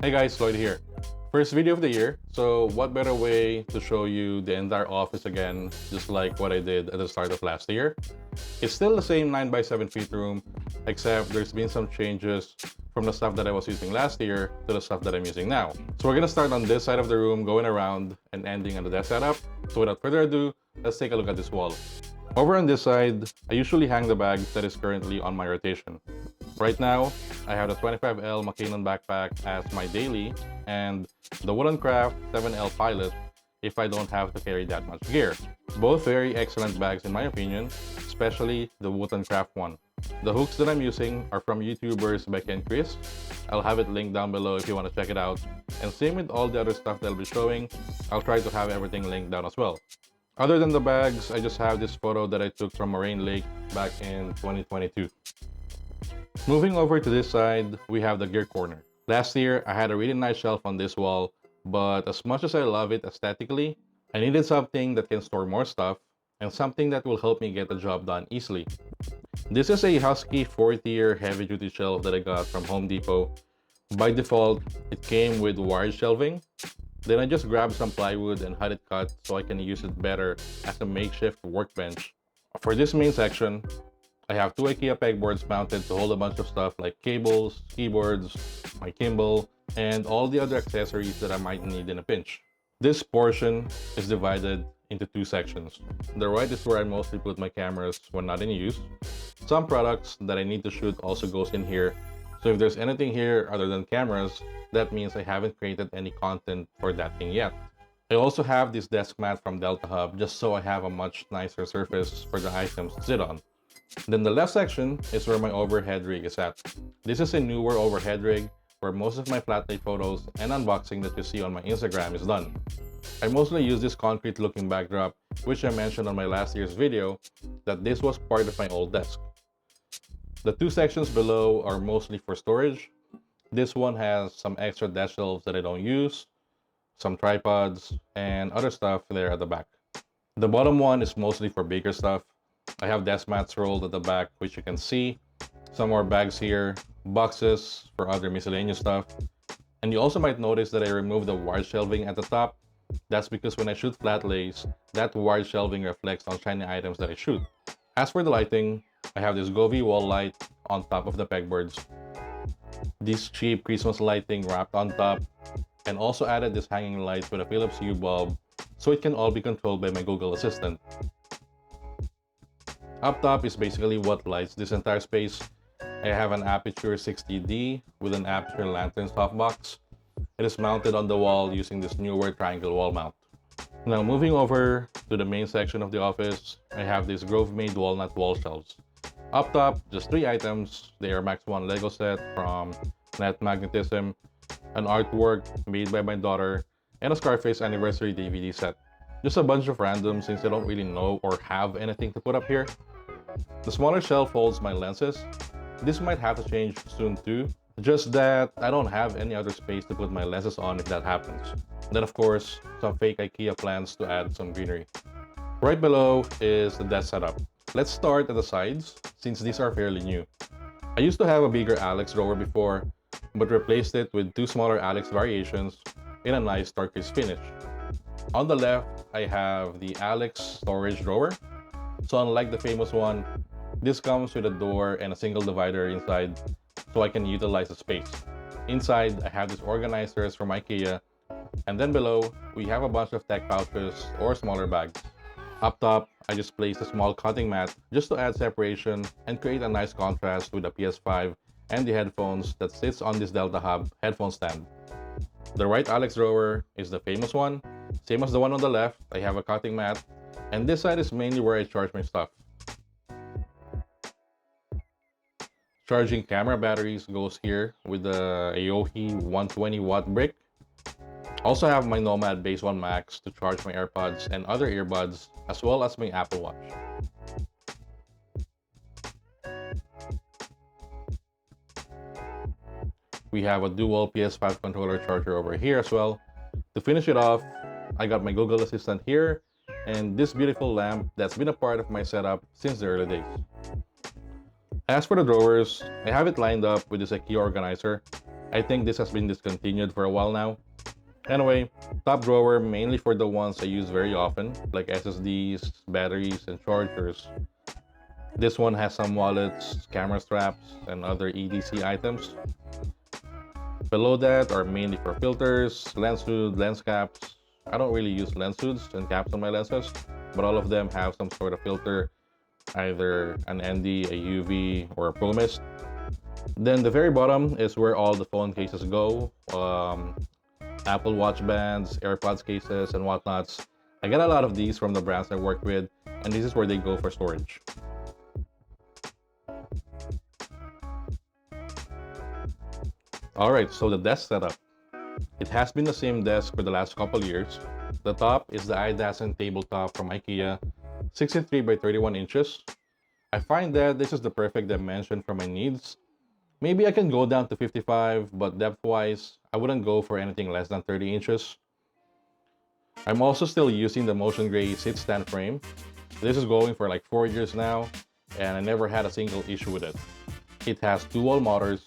Hey guys, Lloyd here. First video of the year, so what better way to show you the entire office again, just like what I did at the start of last year. It's still the same 9x7 feet room, except there's been some changes from the stuff that I was using last year to the stuff that I'm using now. So we're gonna start on this side of the room, going around and ending on the desk setup. So without further ado, let's take a look at this wall. Over on this side, I usually hang the bag that is currently on my rotation. Right now, I have the 25L McKinnon backpack as my daily and the Wooden Craft 7L Pilot if I don't have to carry that much gear. Both very excellent bags in my opinion, especially the Wooden Craft one. The hooks that I'm using are from YouTubers Becky and Chris. I'll have it linked down below if you want to check it out. And same with all the other stuff that I'll be showing, I'll try to have everything linked down as well. Other than the bags, I just have this photo that I took from Moraine Lake back in 2022. Moving over to this side, we have the gear corner. Last year, I had a really nice shelf on this wall, but as much as I love it aesthetically, I needed something that can store more stuff and something that will help me get the job done easily. This is a Husky 4th-tier heavy-duty shelf that I got from Home Depot. By default, it came with wired shelving. Then I just grabbed some plywood and had it cut so I can use it better as a makeshift workbench. For this main section, I have two Ikea pegboards mounted to hold a bunch of stuff like cables, keyboards, my gimbal, and all the other accessories that I might need in a pinch. This portion is divided into two sections. The right is where I mostly put my cameras when not in use. Some products that I need to shoot also goes in here. So if there's anything here other than cameras, that means I haven't created any content for that thing yet. I also have this desk mat from Delta Hub just so I have a much nicer surface for the items to sit on. Then the left section is where my overhead rig is at. This is a newer overhead rig where most of my flat lay photos and unboxing that you see on my Instagram is done. I mostly use this concrete looking backdrop, which I mentioned on my last year's video that this was part of my old desk. The two sections below are mostly for storage. This one has some extra desk shelves that I don't use, some tripods, and other stuff there at the back. The bottom one is mostly for bigger stuff. I have desk mats rolled at the back, which you can see. Some more bags here, boxes for other miscellaneous stuff. And you also might notice that I removed the wired shelving at the top. That's because when I shoot flat lays, that wired shelving reflects on shiny items that I shoot. As for the lighting, I have this Govee wall light on top of the pegboards. This cheap Christmas lighting wrapped on top, and also added this hanging light with a Philips Hue bulb so it can all be controlled by my Google Assistant. Up top is basically what lights this entire space. I have an Aperture 60D with an Aperture lantern softbox. It is mounted on the wall using this newer triangle wall mount. Now moving over to the main section of the office, I have these Grovemade walnut wall shelves. Up top, just three items: the Air Max 1 Lego set from Net Magnetism, an artwork made by my daughter, and a Scarface anniversary DVD set. Just a bunch of randoms since I don't really know or have anything to put up here. The smaller shelf holds my lenses. This might have to change soon too, just that I don't have any other space to put my lenses on if that happens. Then of course, some fake IKEA plants to add some greenery. Right below is the desk setup. Let's start at the sides since these are fairly new. I used to have a bigger Alex drawer before, but replaced it with two smaller Alex variations in a nice turquoise finish. On the left, I have the Alex storage drawer. So unlike the famous one, this comes with a door and a single divider inside so I can utilize the space. Inside, I have these organizers from IKEA, and then below, we have a bunch of tech pouches or smaller bags. Up top, I just placed a small cutting mat just to add separation and create a nice contrast with the PS5 and the headphones that sits on this Delta Hub headphone stand. The right Alex drawer is the famous one. Same as the one on the left, I have a cutting mat, and this side is mainly where I charge my stuff. Charging camera batteries goes here with the Aohi 120 watt brick. Also have my Nomad Base 1 Max to charge my AirPods and other earbuds, as well as my Apple Watch. We have a dual PS5 controller charger over here as well. To finish it off, I got my Google Assistant here and this beautiful lamp that's been a part of my setup since the early days. As for the drawers, I have it lined up with this IKEA organizer. I think this has been discontinued for a while now. Anyway, top drawer mainly for the ones I use very often, like SSDs, batteries, and chargers. This one has some wallets, camera straps, and other EDC items. Below that are mainly for filters, lens hood, lens caps. I don't really use lens hoods and caps on my lenses, but all of them have some sort of filter, either an ND, a UV, or a Pro Mist. Then the very bottom is where all the phone cases go. Apple Watch bands, AirPods cases, and whatnots. I get a lot of these from the brands I work with, and this is where they go for storage. Alright, so the desk setup. It has been the same desk for the last couple years. The top is the idasen tabletop from Ikea, 63 by 31 inches. I find that this is the perfect dimension for my needs. Maybe I can go down to 55, but depth-wise, I wouldn't go for anything less than 30 inches. I'm also still using the MotionGrey Sit stand frame. This is going for like 4 years now, and I never had a single issue with it. It has dual motors,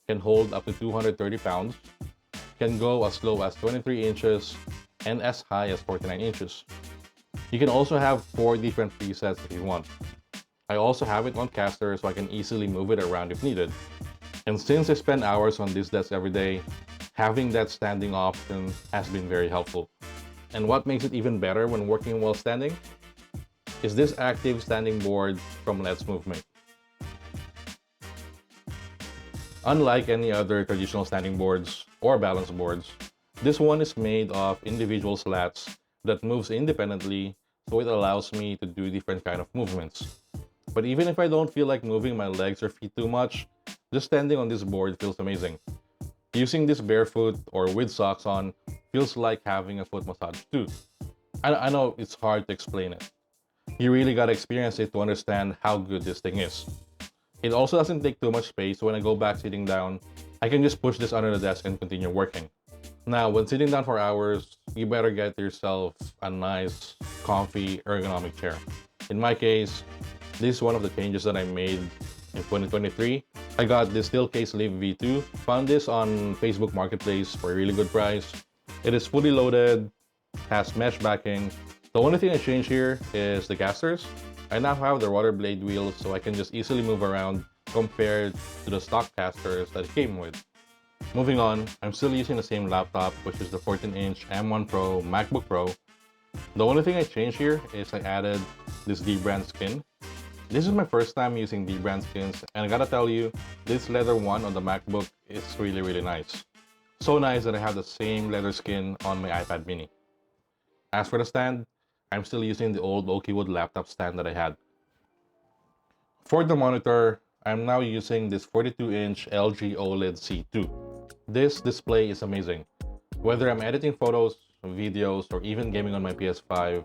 can hold up to 230 pounds, can go as low as 23 inches, and as high as 49 inches. You can also have 4 different presets if you want. I also have it on caster so I can easily move it around if needed. And since I spend hours on this desk every day, having that standing option has been very helpful. And what makes it even better when working while standing is this active standing board from Let's Movemate. Unlike any other traditional standing boards or balance boards, this one is made of individual slats that moves independently, so it allows me to do different kind of movements. But even if I don't feel like moving my legs or feet too much, just standing on this board feels amazing. Using this barefoot or with socks on feels like having a foot massage too. I know it's hard to explain it. You really gotta experience it to understand how good this thing is. It also doesn't take too much space, so when I go back sitting down, I can just push this under the desk and continue working. Now, when sitting down for hours, you better get yourself a nice, comfy, ergonomic chair. In my case, this is one of the changes that I made in 2023. I got this Steelcase Leap V2. Found this on Facebook Marketplace for a really good price. It is fully loaded, has mesh backing. The only thing I changed here is the casters. I now have the rotor blade wheels so I can just easily move around compared to the stock casters that it came with. Moving on, I'm still using the same laptop, which is the 14-inch M1 Pro MacBook Pro. The only thing I changed here is I added this Dbrand skin. This is my first time using Dbrand skins, and I gotta tell you, this leather one on the MacBook is really nice. So nice that I have the same leather skin on my iPad mini. As for the stand, I'm still using the old Oakwood laptop stand that I had. For the monitor, I'm now using this 42-inch LG Oled C2. This display is amazing. Whether I'm editing photos, videos, or even gaming on my PS5,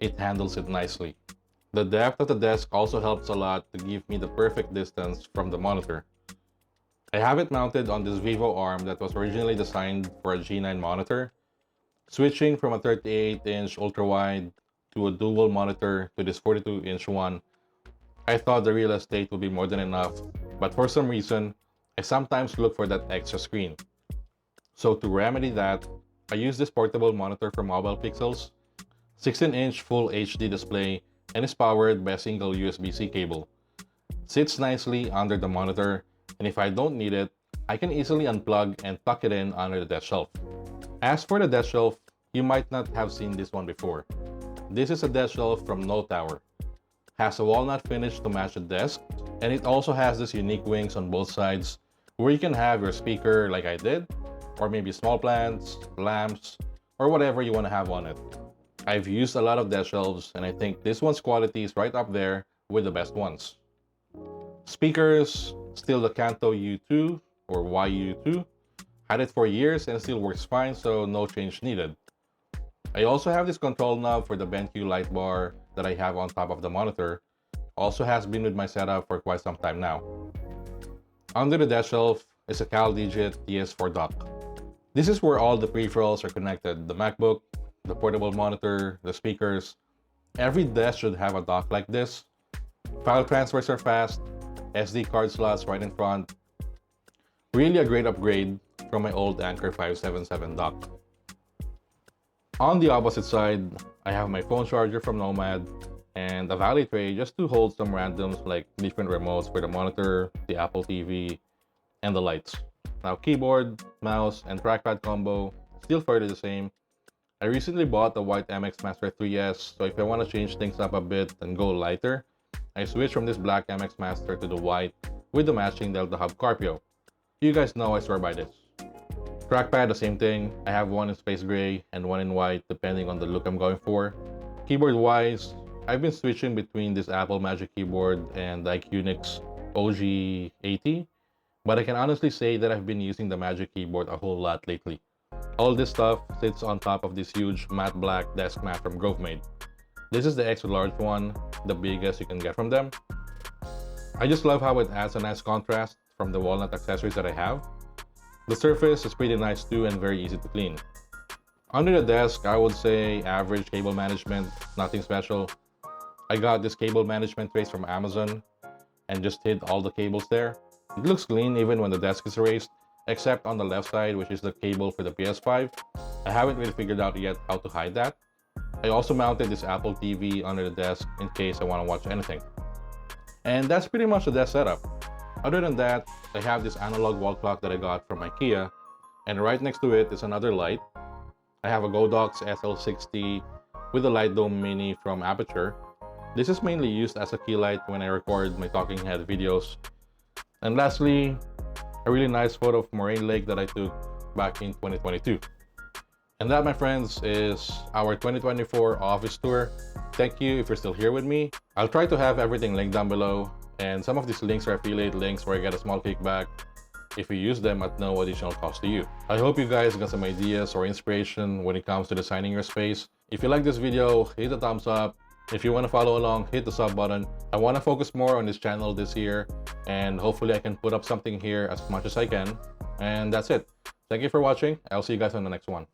it handles it nicely. The depth of the desk also helps a lot to give me the perfect distance from the monitor. I have it mounted on this Vivo arm that was originally designed for a G9 monitor. Switching from a 38-inch ultra-wide to a dual monitor to this 42-inch one, I thought the real estate would be more than enough, but for some reason, I sometimes look for that extra screen. So to remedy that, I use this portable monitor from Mobile Pixels, 16-inch full HD display, and is powered by a single USB-C cable. Sits nicely under the monitor, and if I don't need it, I can easily unplug and tuck it in under the desk shelf. As for the desk shelf, you might not have seen this one before. This is a desk shelf from Notetower. Has a walnut finish to match the desk, and it also has this unique wings on both sides where you can have your speaker like I did, or maybe small plants, lamps, or whatever you want to have on it. I've used a lot of desk shelves, and I think this one's quality is right up there with the best ones. Speakers, still the Kanto U2 or YU2. Had it for years and it still works fine, so no change needed. I also have this control knob for the BenQ light bar that I have on top of the monitor. Also has been with my setup for quite some time now. Under the desk shelf is a Caldigit TS4 Dock. This is where all the peripherals are connected. The MacBook, the portable monitor, the speakers. Every desk should have a dock like this. File transfers are fast, SD card slots right in front. Really a great upgrade from my old Anker 577 dock. On the opposite side, I have my phone charger from Nomad and a valley tray just to hold some randoms like different remotes for the monitor, the Apple TV, and the lights. Now keyboard, mouse, and trackpad combo, still fairly the same. I recently bought the white MX Master 3S, so if I want to change things up a bit and go lighter, I switched from this black MX Master to the white with the matching Delta Hub Carpio. You guys know I swear by this. Trackpad, the same thing. I have one in space gray and one in white depending on the look I'm going for. Keyboard wise, I've been switching between this Apple Magic Keyboard and the Iqnix OG80, but I can honestly say that I've been using the Magic Keyboard a whole lot lately. All this stuff sits on top of this huge matte black desk mat from Grovemade. This is the extra large one, the biggest you can get from them. I just love how it adds a nice contrast from the walnut accessories that I have. The surface is pretty nice too and very easy to clean. Under the desk, I would say average cable management, nothing special. I got this cable management trace from Amazon and just hid all the cables there. It looks clean even when the desk is erased, except on the left side, which is the cable for the PS5. I haven't really figured out yet how to hide that. I also mounted this Apple TV under the desk in case I want to watch anything. And that's pretty much the desk setup. Other than that, I have this analog wall clock that I got from Ikea, and right next to it is another light. I have a Godox SL60 with a light dome mini from Aperture. This is mainly used as a key light when I record my talking head videos. And lastly, a really nice photo of Moraine Lake that I took back in 2022. And that, my friends, is our 2024 office tour. Thank you if you're still here with me. I'll try to have everything linked down below, and some of these links are affiliate links where I get a small kickback if you use them at no additional cost to you. I hope you guys got some ideas or inspiration when it comes to designing your space. If you like this video, hit the thumbs up. If you want to follow along, hit the sub button. I want to focus more on this channel this year, and hopefully I can put up something here as much as I can. And that's it. Thank you for watching. I'll see you guys on the next one.